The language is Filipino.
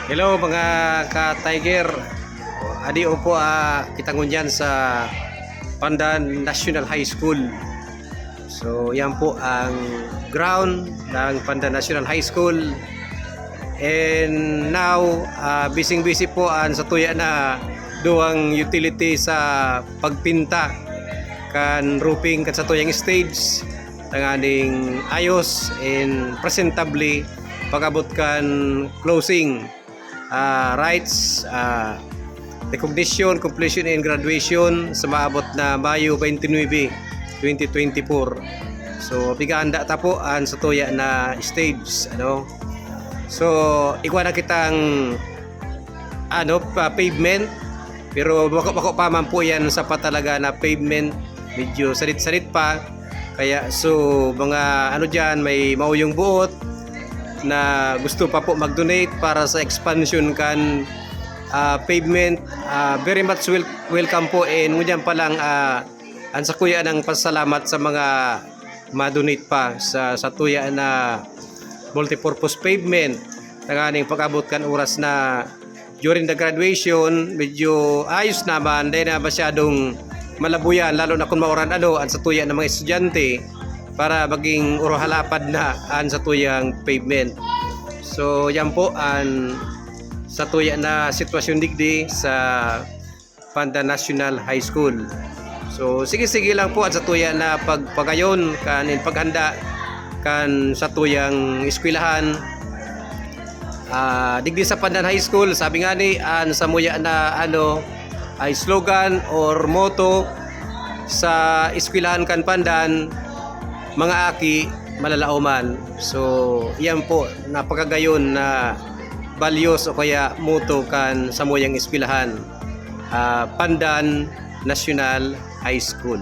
Hello mga ka-Tiger. Adi po kita ngunyan sa Pandan National High School. So yan po ang ground ng Pandan National High School. And now busy po ang satuya na duwang utility sa pagpinta kan roofing kat satuyang stage tanganing ayos and presentably pagabot kan closing rights, recognition, completion and graduation sa maabot na Mayo 29, 2024. So piganda ta po an sa tuya na stage So ikuha na kitang pavement, pero bako pa man po yan sa patalaga na pavement, medyo sarit-sarit pa, kaya so mga diyan may mauyong buot na gusto pa po mag-donate para sa expansion kan pavement, very much welcome po. And ngunyan pa lang ang sakuya ng pasalamat sa mga ma-donate pa sa tuya na multipurpose pavement tanganing pag-abot kan oras na during the graduation medyo ayos naman, dahil na masyadong malabuyan, lalo na kung mauran ang sa tuya ng mga estudyante para maging urohalapad na ang satuyang pavement. So yan po ang satuya na sitwasyon digdi sa Pandan National High School. So sige lang po ang satuya na pagpagayon kan paghanda kan satuyang eskwelahan digdi sa Pandan High School. Sabi nga ni ang samuya na ay slogan or motto sa eskwelahan kan Pandan, mga aki malalauman. So yan po napakagayon na values o kaya motto kan samuyang eskwelahan Pandan National High School.